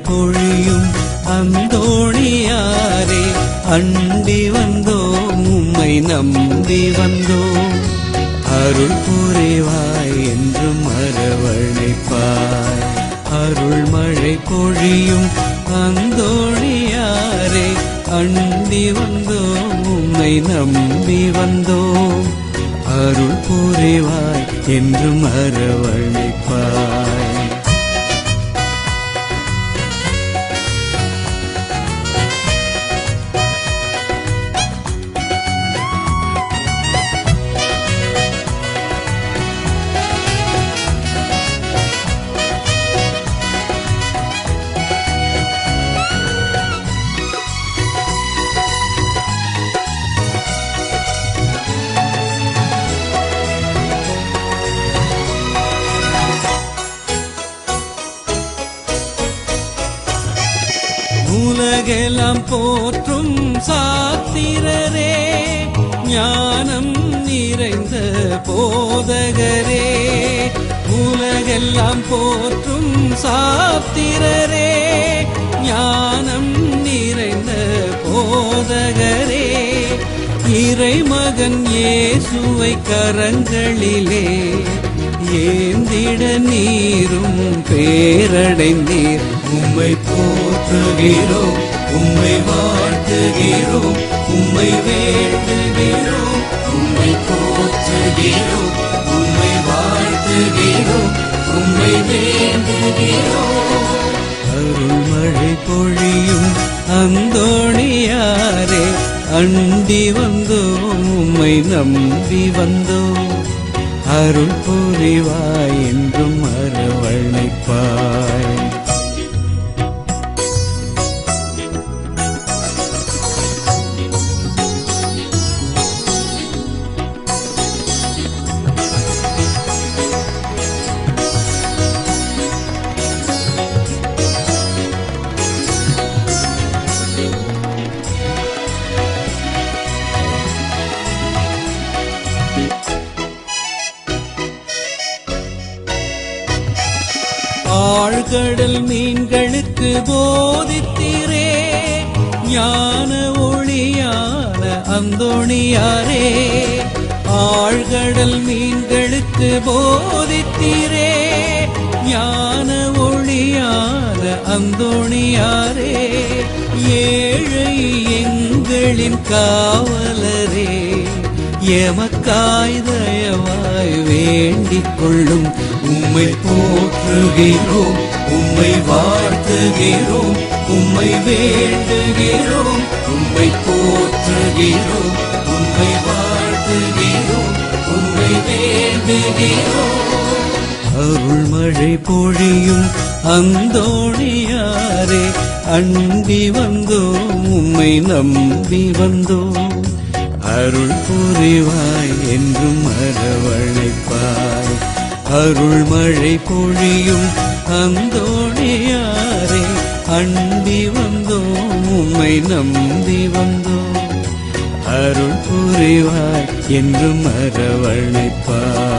பொழியும் அந்தோணியாரே, அண்டி வந்தோம் உம்மை நம்பி வந்தோம். அருள் புரிவாய் என்றும் அரவணைப்பாய். அருள் மழை பொழியும் அந்தோணியாரே, அண்டி வந்தோம் உம்மை நம்பி வந்தோம். அருள் புரிவாய் என்றும் அரவணைப்பாய். உலகெல்லாம் போற்றும் சாத்திரரே, ஞானம் நிறைந்த போதகரே. உலகெல்லாம் போற்றும் சாத்திரரே, ஞானம் நிறைந்த போதகரே. இறைமகன் இயேசுவை கரங்களிலே ஏந்திட நீரும் பேரடைந்தீர். உம்மை போற்றுகிறோம், உம்மை வாழ்த்துகிறோம், உம்மை வேண்டுகிறோம். உம்மை போற்றுகிறோம், உம்மை வாழ்த்துகிறோம், உம்மை வேண்டுகிறோம். அருள் மழை பொழியும் அந்தோணியாரே, அண்டி வந்தோம் உம்மை நம்பி வந்தோம். அருள் புரிவாய் என்றும் அரவணைப்பாய். ஆழ்கடல் மீன்களுக்கு போதித்தீரே, ஞான ஒளியான அந்தோணியாரே. ஆழ்கடல் மீன்களுக்கு போதித்தீரே, ஞான ஒளியான அந்தோணியாரே. ஏழை எங்களின் காவலரே, எமக்காய் தயவாய் வேண்டிக் கொள்ளும். உம்மை போற்றுகிறோம், உம்மை வாழ்த்துகிறோம், உம்மை வேண்டுகிறோம். உம்மை போற்றுகிறோம், உம்மை வாழ்த்துகிறோம், உம்மை வேண்டுகிறோம். அருள் மழை பொழியும் அந்தோணியாரே, அண்டி வந்தோம் உம்மை நம்பி வந்தோம். அருள் புரிவாய் என்றும் அரவணைப்பாய். அருள் மழை பொழியும் அந்தோணியாரே, அண்டி வந்தோம் உம்மை நம்பி வந்தோம். அருள் புரிவாய் என்றும் அரவணைப்பாய்.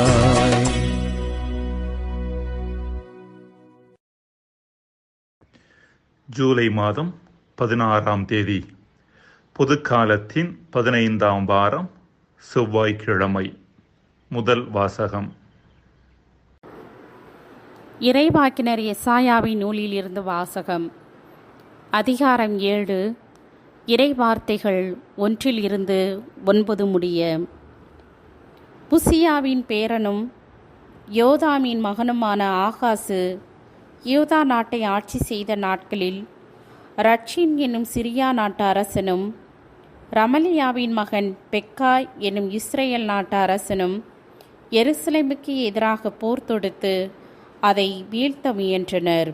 ஜூலை மாதம் 16ஆம் தேதி, பொதுக்காலத்தின் 15ஆம் வாரம், செவ்வாய்க்கிழமை. முதல் வாசகம். இறைவாக்கினர் எசாயாவின் நூலில் இருந்து வாசகம். அதிகாரம் 7, இறைவார்த்தைகள் 1-9 முடிய. புசியாவின் பேரனும் யோதாமின் மகனுமான ஆகாசு யூதா நாட்டை ஆட்சி செய்த நாட்களில் ரட்சின் என்னும் சிரியா நாட்டு அரசனும் ரமலியாவின் மகன் பெக்காய் என்னும் இஸ்ரேல் நாட்டு அரசனும் எருசலேமுக்கு எதிராக போர் தொடுத்து அதை வீழ்த்த முயன்றனர்.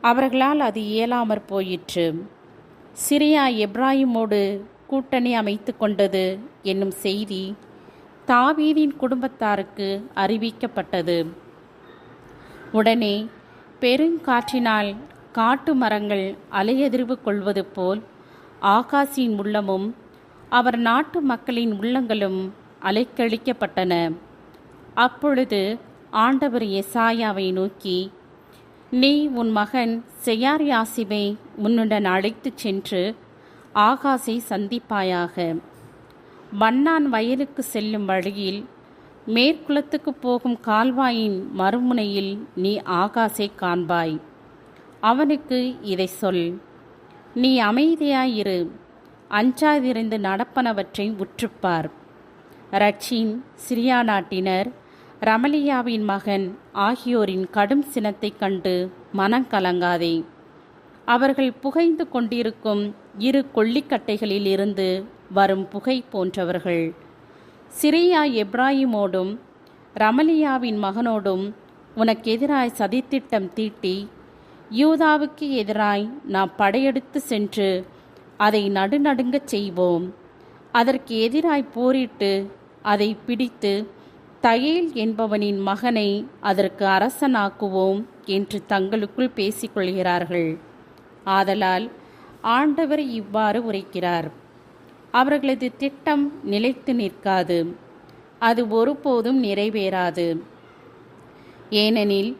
அவர்களால் அது இயலாமற் போயிற்று. சிரியா எப்ராயிமோடு கூட்டணி அமைத்து கொண்டது என்னும் செய்தி தாவீதின் குடும்பத்தாருக்கு அறிவிக்கப்பட்டது. உடனே பெருங்காற்றினால் காட்டு மரங்கள் அலையெதிர்வு கொள்வது போல் ஆகாசின் உள்ளமும் அவர் நாட்டு மக்களின் உள்ளங்களும் அலைக்கழிக்கப்பட்டன. அப்பொழுது ஆண்டவர் எசாயாவை நோக்கி, நீ உன் மகன் செயார்யாசிபை உன்னுடன் அழைத்துச் சென்று ஆகாசை சந்திப்பாயாக. வண்ணான் வயலுக்கு செல்லும் வழியில் மேற்குலத்துக்கு போகும் கால்வாயின் மறுமுனையில் நீ ஆகாசை காண்பாய். அவனுக்கு இதை சொல், நீ அமைதியாயிரு, அஞ்சாதிருந்து நடப்பனவற்றை உற்றுப்பார். ரட்சின், சிரியா நாட்டினர், ரமலியாவின் மகன் ஆகியோரின் கடும் சினத்தைக் கண்டு மனம் கலங்காதே. அவர்கள் புகைந்து கொண்டிருக்கும் 2 கொள்ளிக்கட்டைகளில் இருந்து வரும் புகை போன்றவர்கள். சிரியா எப்ராயிமோடும் ரமலியாவின் மகனோடும் உனக்கு எதிராய் சதித்திட்டம் தீட்டி, யூதாவுக்கு எதிராய் நாம் படையெடுத்து சென்று அதை நடுநடுங்கச் செய்வோம். அதற்கு எதிராய் போரிட்டு அதை பிடித்து தயேல் என்பவனின் மகனை அதற்கு அரசனாக்குவோம் என்று தங்களுக்குள் பேசிக்கொள்கிறார்கள். ஆதலால் ஆண்டவர் இவ்வாறு உரைக்கிறார், அவர்களது திட்டம் நிலைத்து நிற்காது, அது ஒருபோதும் நிறைவேறாது. ஏனெனில்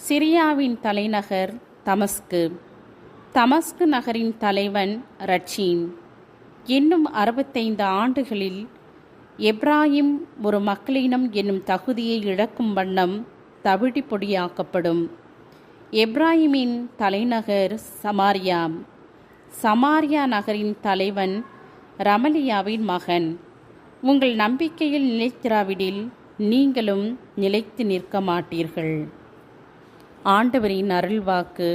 சிரியாவின் தலைநகர் தமஸ்கு, தமஸ்கு நகரின் தலைவன் ரட்சின். இன்னும் 65 ஆண்டுகளில் எப்ராயிம் ஒரு மக்களினம் என்னும் தகுதியை இழக்கும் வண்ணம் தவிடி பொடியாக்கப்படும். எப்ராயிமின் தலைநகர் சமாரியா, சமாரியா நகரின் தலைவன் ரமலியாவின் மகன். உங்கள் நம்பிக்கையில் நிலைத்திராவிடில் நீங்களும் நிலைத்து நிற்க மாட்டீர்கள். ஆண்டவரின் அருள்வாக்கு.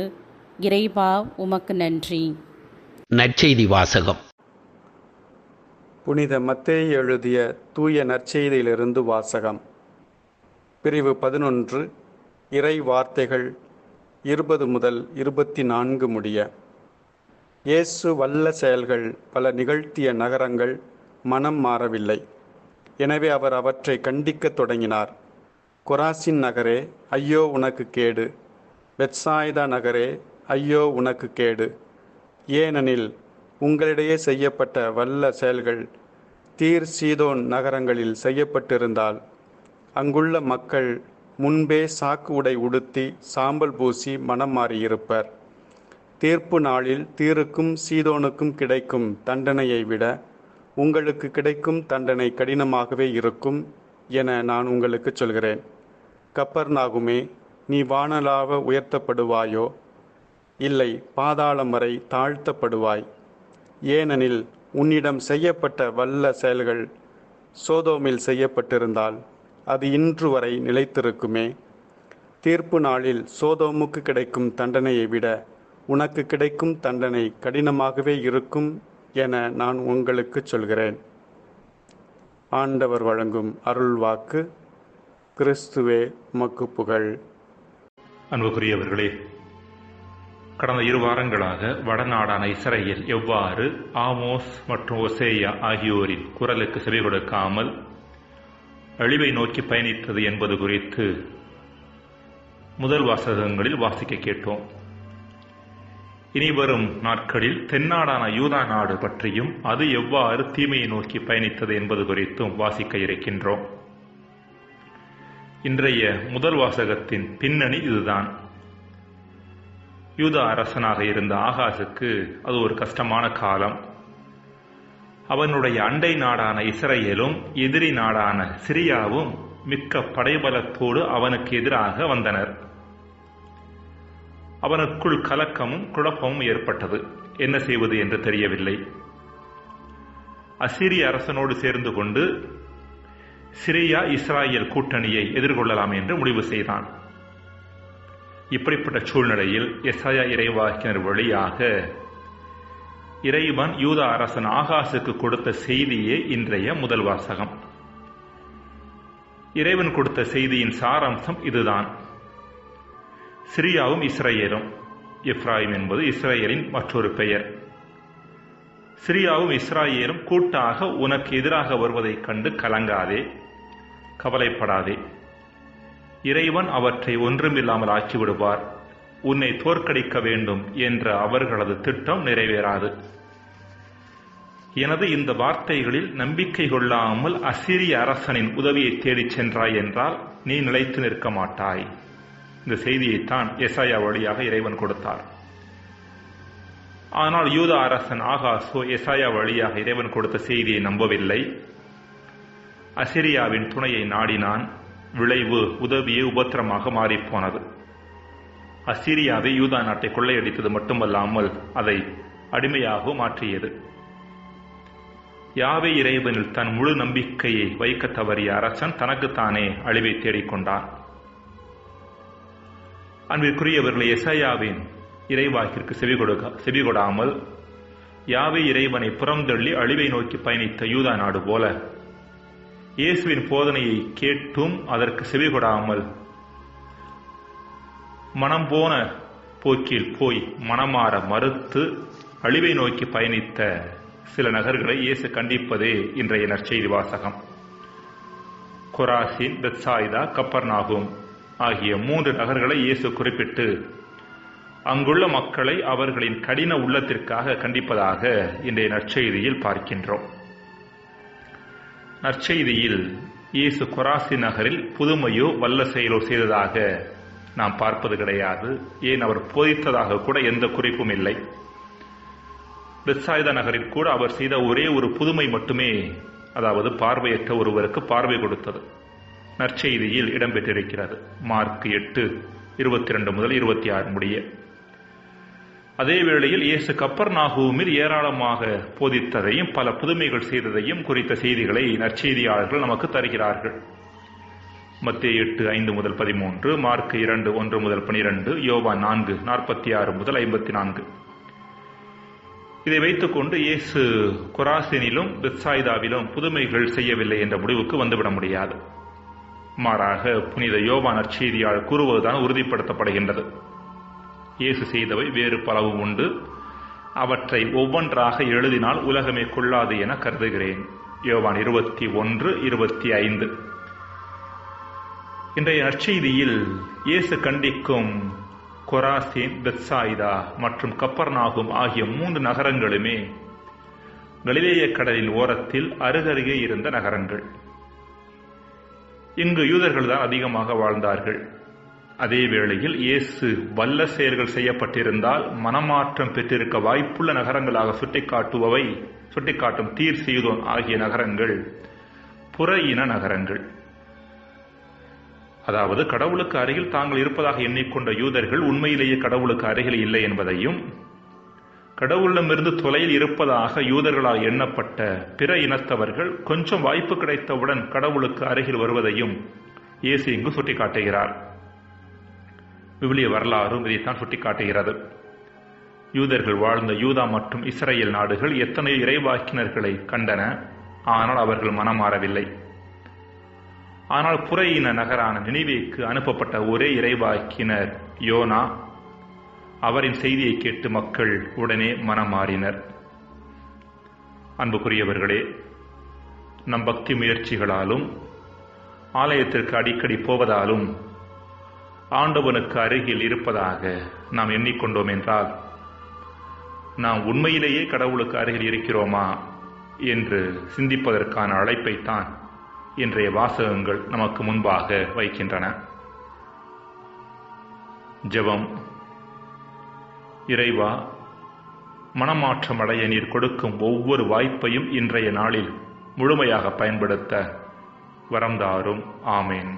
இறைவா, உமக்கு நன்றி. நற்செய்தி வாசகம். புனித மத்தேயு எழுதிய தூய நற்செய்தியிலிருந்து வாசகம். பிரிவு 11, இறை வார்த்தைகள் 20 முதல் 24 முடிய. இயேசு வல்ல செயல்கள் பல நிகழ்த்திய நகரங்கள் மனம் மாறவில்லை. எனவே அவர் அவற்றை கண்டிக்கத் தொடங்கினார். கொராசின் நகரே, ஐயோ உனக்கு கேடு! பெத்சாய்தா நகரே, ஐயோ உனக்கு கேடு! ஏனெனில் உங்களிடையே செய்யப்பட்ட வல்ல செயல்கள் தீர் சீதோன் நகரங்களில் செய்யப்பட்டிருந்தால் அங்குள்ள மக்கள் முன்பே சாக்கு உடை உடுத்தி சாம்பல் பூசி மனம் மாறியிருப்பர். தீர்ப்பு நாளில் தீருக்கும் சீதோனுக்கும் கிடைக்கும் தண்டனையை விட உங்களுக்கு கிடைக்கும் தண்டனை கடினமாகவே இருக்கும் என நான் உங்களுக்கு சொல்கிறேன். கப்பர்நாகுமே, நீ வானளாவ உயர்த்தப்படுவாயோ? இல்லை, பாதாளம் வரை தாழ்த்தப்படுவாய். ஏனெனில் உன்னிடம் செய்யப்பட்ட வல்ல செயல்கள் சோதோமில் செய்யப்பட்டிருந்தால் அது இன்று வரை நிலைத்திருக்குமே. தீர்ப்பு நாளில் சோதோமுக்கு கிடைக்கும் தண்டனையை விட உனக்கு கிடைக்கும் தண்டனை கடினமாகவே இருக்கும் என நான் உங்களுக்கு சொல்கிறேன். ஆண்டவர் வழங்கும் அருள்வாக்கு. கிறிஸ்துவே உமக்கு புகழ். அன்புக்குரியவர்களே, கடந்த 2 வாரங்களாக வடநாடான இஸ்ரேல் எவ்வாறு ஆமோஸ் மற்றும் ஒசேயா ஆகியோரின் குரலுக்கு செவி கொடுக்காமல் அழிவை நோக்கி பயணித்தது என்பது குறித்து முதல் வாசகங்களில் வாசிக்க கேட்டோம். இனி வரும் நாட்களில் தென்னாடான யூதா நாடு பற்றியும் அது எவ்வாறு தீமையை நோக்கி பயணித்தது என்பது குறித்தும் வாசிக்க இருக்கின்றோம். இன்றைய முதல் வாசகத்தின் பின்னணி இதுதான். யூதா அரசனாக இருந்த ஆகாசுக்கு அது ஒரு கஷ்டமான காலம். அவனுடைய அண்டை நாடான இஸ்ரேலும் எதிரி நாடான சிரியாவும் மிக்க படைபலத்தோடு அவனுக்கு எதிராக வந்தனர். அவனுக்குள் கலக்கமும் குழப்பமும் ஏற்பட்டது. என்ன செய்வது என்று தெரியவில்லை. அசீரிய அரசனோடு சேர்ந்து கொண்டு சிரியா இஸ்ராயேல் கூட்டணியை எதிர்கொள்ளலாம் என்று முடிவு செய்தான். இப்படிப்பட்ட சூழ்நிலையில் எசாயா இறைவாக்கினர் வழியாக இறைவன் யூதா அரசன் ஆகாசுக்கு கொடுத்த செய்தியே இன்றைய முதல் வாசகம். இறைவன் கொடுத்த செய்தியின் சாராம்சம் இதுதான். சிரியாவும் இஸ்ரேலும், எப்ராயிம் என்பது இஸ்ரேலின் மற்றொரு பெயர். சிரியாவும் இஸ்ரேலும் கூட்டாக உனக்கு எதிராக வருவதைக் கண்டு கலங்காதே, கவலைப்படாதே. இறைவன் அவற்றை ஒன்றுமில்லாமல் ஆக்கிவிடுவார். உன்னை தோற்கடிக்க வேண்டும் என்ற அவர்களது திட்டம் நிறைவேறாது. எனது இந்த வார்த்தைகளில் நம்பிக்கை கொள்ளாமல் அசீரிய அரசனின் உதவியை தேடிச் சென்றாய் என்றால் நீ நிலைத்து நிற்க மாட்டாய். இந்த செய்தியைத்தான் எசாயா வழியாக இறைவன் கொடுத்தார். ஆனால் யூதா அரசன் ஆகாசோ எசாயா வழியாக இறைவன் கொடுத்த செய்தியை நம்பவில்லை. அசிரியாவின் துணையை நாடினான். விளைவு உதவியே உபத்திரமாக மாறிப்போனது. அசிரியாவை யூதா நாட்டை கொள்ளையடித்தது மட்டுமல்லாமல் அதை அடிமையாக மாற்றியது. யாவே இறைவனில் தன் முழு நம்பிக்கையை வைக்க தவறிய அரசன் தனக்குத்தானே அழிவை தேடிக்கொண்டான். அன்பிற்குரியவர்களை, எசாயாவின் இறைவாக்கிற்கு செவிகொடாமல் யாவே இறைவனை புறந்தள்ளி அழிவை நோக்கி பயணித்த யூதா நாடு போல, இயேசுவின் போதனையை கேட்டும் அதற்கு செவிகொடாமல் மனம் போன போக்கில் போய் மனமாற மறுத்து அழிவை நோக்கி பயணித்த சில நகர்களை இயேசு கண்டிப்பதே இன்றைய நற்செய்தி வாசகம். கொராசின், பெத்சாய்தா, கப்பர்நாகும் ஆகிய 3 நகர்களை இயேசு குறிப்பிட்டு அங்குள்ள மக்களை அவர்களின் கடின உள்ளத்திற்காக கண்டிப்பதாக இன்றைய நற்செய்தியில் பார்க்கின்றோம். நற்செய்தியில் இயேசு கொராசி நகரில் புதுமையோ வல்ல செயலோ செய்ததாக நாம் பார்ப்பது கிடையாது. ஏன் அவர் போதித்ததாக கூட எந்த குறிப்பும் இல்லை. பெத்சாய்தா நகரில் கூட அவர் செய்த ஒரே ஒரு புதுமை மட்டுமே, அதாவது பார்வையற்ற ஒருவருக்கு பார்வை கொடுத்தது, நற்செய்தியில் இடம்பெற்றிருக்கிறது. மார்க் 8:22 முதல் 26 முடிய. அதே வேளையில் இயேசு கப்பர்நாகூமில் ஏராளமாக போதித்ததையும் பல புதுமைகள் செய்ததையும் குறித்த செய்திகளை நற்செய்தியாளர்கள் நமக்கு தருகிறார்கள். மத்தேயு 8:5 முதல் 13, மார்க் 2:1 முதல் 12, யோவான் 4:46 முதல் 54. இதை வைத்துக்கொண்டு இயேசு கொராசினிலும் பெத்சாய்தாவிலும் புதுமைகள் செய்யவில்லை என்ற முடிவுக்கு வந்துவிட முடியாது. மாறாக புனித யோவான் நற்செய்தியாளர் கூறுவதுதான் உறுதிப்படுத்தப்படுகின்றது. இயேசு செய்தவை வேறு பலவும் உண்டு, அவற்றை ஒவ்வொன்றாக எழுதினால் உலகமே கொள்ளாது என கருதுகிறேன். யோவான் 21:25. இன்றைய நற்செய்தியில் இயேசு கண்டிக்கும் கொராசின், பெத்சாய்தா மற்றும் கப்பர்நாகும் ஆகிய 3 நகரங்களுமே கலிலேய கடலின் ஓரத்தில் அருகருகே இருந்த நகரங்கள். இங்கு யூதர்கள் தான் அதிகமாக வாழ்ந்தார்கள். அதே வேளையில் இயேசு வல்ல செயல்கள் செய்யப்பட்டிருந்தால் மனமாற்றம் பெற்றிருக்க வாய்ப்புள்ள நகரங்களாக சுட்டிக்காட்டும் தீர் சீதோன் ஆகிய நகரங்கள் புற இன நகரங்கள். அதாவது கடவுளுக்கு அருகில் தாங்கள் இருப்பதாக எண்ணிக்கொண்ட யூதர்கள் உண்மையிலேயே கடவுளுக்கு அருகில் இல்லை என்பதையும், கடவுளிடமிருந்து தொலையில் இருப்பதாக யூதர்களால் எண்ணப்பட்ட பிற இனத்தவர்கள் கொஞ்சம் வாய்ப்பு கிடைத்தவுடன் கடவுளுக்கு அருகில் வருவதையும் இயேசு இங்கு சுட்டிக்காட்டுகிறார். விவிலிய வரலாறும் இதைத்தான் சுட்டிக்காட்டுகிறது. யூதர்கள் வாழ்ந்த யூதா மற்றும் இஸ்ரேல் நாடுகள் எத்தனையோ இறைவாக்கினர்களை கண்டன. ஆனால் அவர்கள் மனமாறவில்லை. ஆனால் புற இன நகரான நினிவேக்கு அனுப்பப்பட்ட ஒரே இறைவாக்கினர் யோனா. அவரின் செய்தியை கேட்டு மக்கள் உடனே மனமாறினர். அன்புக்குரியவர்களே, நம் பக்தி முயற்சிகளாலும் ஆலயத்திற்கு அடிக்கடி போவதாலும் ஆண்டவனுக்கு அருகில் இருப்பதாக நாம் எண்ணிக்கொண்டோம் என்றால், நாம் உண்மையிலேயே கடவுளுக்கு அருகில் இருக்கிறோமா என்று சிந்திப்பதற்கான அழைப்பைத்தான் இன்றைய வாசகங்கள் நமக்கு முன்பாக வைக்கின்றன. ஜெபம். இறைவா, மனமாற்றம் அடைய நீர் கொடுக்கும் ஒவ்வொரு வாய்ப்பையும் இன்றைய நாளில் முழுமையாக பயன்படுத்த வரம் தாரும். ஆமேன்.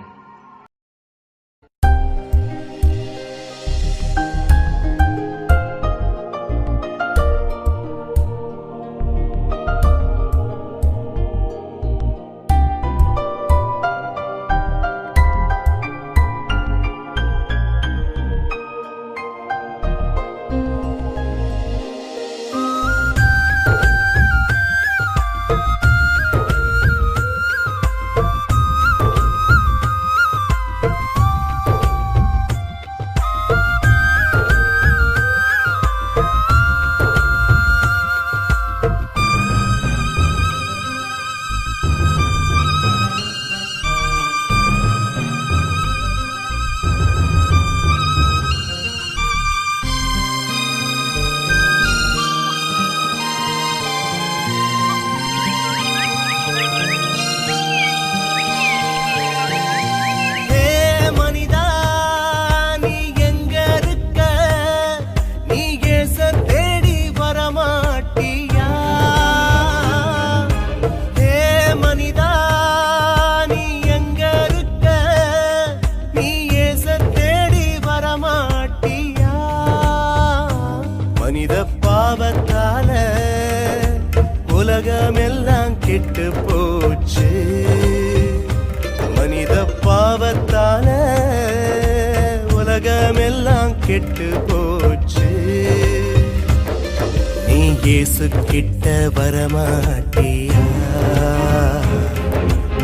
உலகமெல்லாம் கெட்டு போச்சு. மனித பாவத்தால உலகமெல்லாம் கெட்டு போச்சு. நீ இயேசு கிட்ட வரமாட்டியா?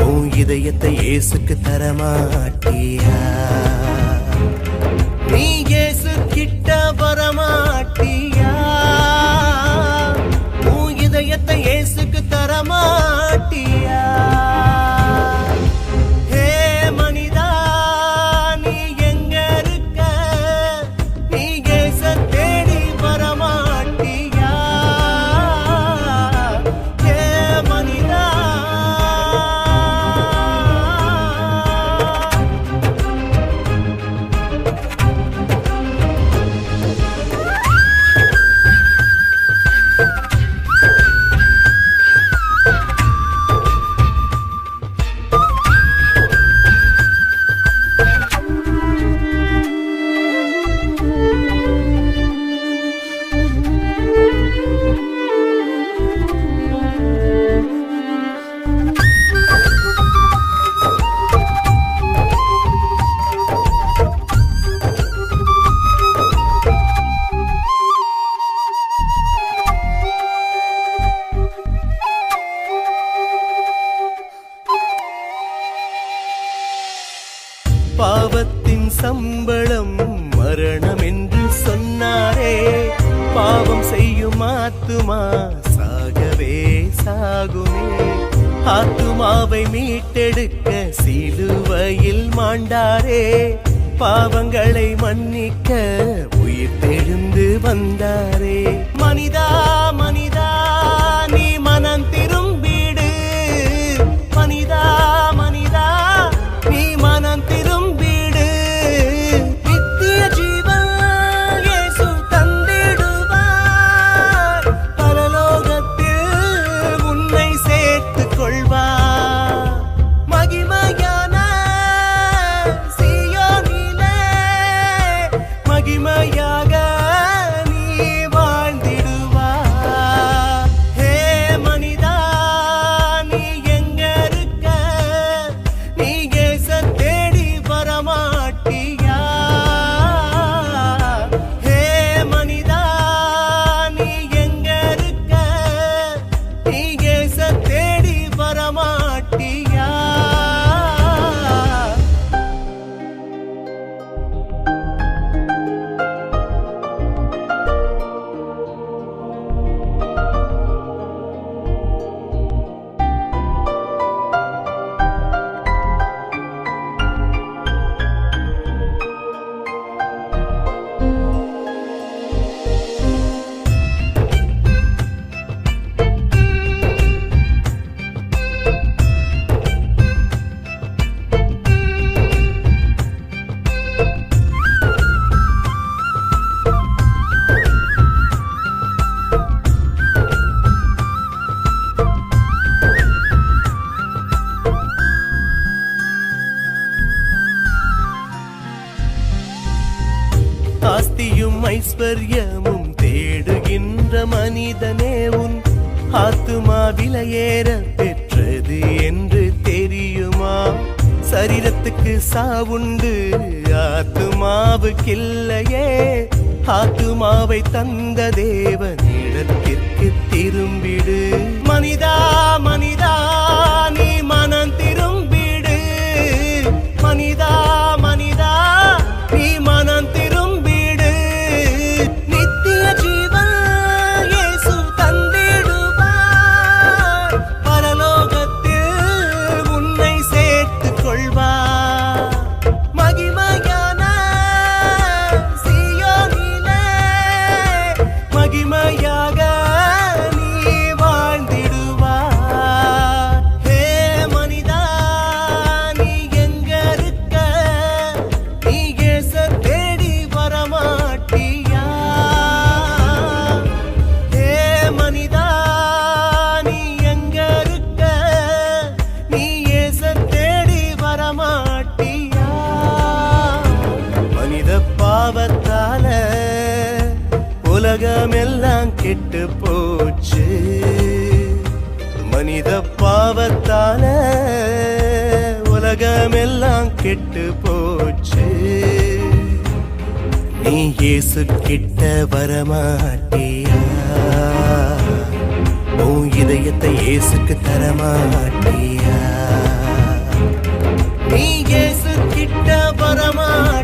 உன் இதயத்தை இயேசுக்கு தரமாட்டியா? நீ இயேசு கிட்ட வரமாட்டியா? உன் இதயத்தை இயேசுக்கு தரமாட்டியா? ஹே மனிதா, நீ எங்க இருக்க? நீ இயேச தேடி வரமாட்டியா? ஹே மனிதா, பாவத்தின் சம்பளம் மரணம் என்று சொன்னாரே. பாவம் செய்யும் ஆத்துமா சாகவே சாகுமே. ஆத்துமாவை மீட்டெடுக்க சிலுவையில் மாண்டாரே. பாவங்களை மன்னிக்க உயிர் தெழுந்து வந்தாரே. மனிதா மனிதா, நீ மனம் திரும்பிடு. மனிதா மனிதா, நீ மனம் திரும்பிடு. நித்திய ஜீவன் இயேசு தந்திடுவார். பரலோகத்தில் உன்னை சேர்த்துக் கொள்வார். மகிமையான சீயோனிலே மகிமையாக நீ வாழ்ந்திடுவார். ஹே மனிதா, நீ எங்க இருக்க? நீ இயேச தேடி வரமாட்டியா? ஹே மனிதா, நீ எங்க இருக்க? நீ இயேச தேடி வரமாட்டியா? ஆஸ்தியும் ஐஸ்வர்யமும் தேடுகின்ற மனிதனே, உன் ஆத்துமா விலையேற பெற்றது என்று தெரியுமா? சரீரத்துக்கு சாவுண்டு, ஆத்துமாவுக்கில்லையே. ஆத்துமாவை தந்த தேவனிடத்திற்கு திரும்பிடு. மனிதா மனிதா, நீ மனம் திரும்பிடு. மனிதா மனிதா, நீ மனம் திரும்பிடு. நித்திய ஜீவன் இயேசு தந்திடுவார். பரலோகத்தில் உன்னை சேர்த்துக் கொள்வார். மகிமையான சீயோனிலே மகிமையாக நீ வாழ்ந்திடுவார். ஹே மனிதா, நீ எங்க இருக்க? நீ இயேச தேடி வரமாட்டியா? ஹே மனிதா, நீ எங்க இருக்க? நீ இயேச தேடி வரமாட்டியா? மனித பாவத்தால உலகமெல்லாம் கெட்டு போச்சு. மனித பாவத்தால உலகமெல்லாம் கெட்டு போச்சு. நீ இயேசு கிட்ட வரமாட்டியா? உன் இதயத்தை இயேசுக்கு தரமாட்டியா? நீ இயேசு கிட்ட வரமாட்டியா?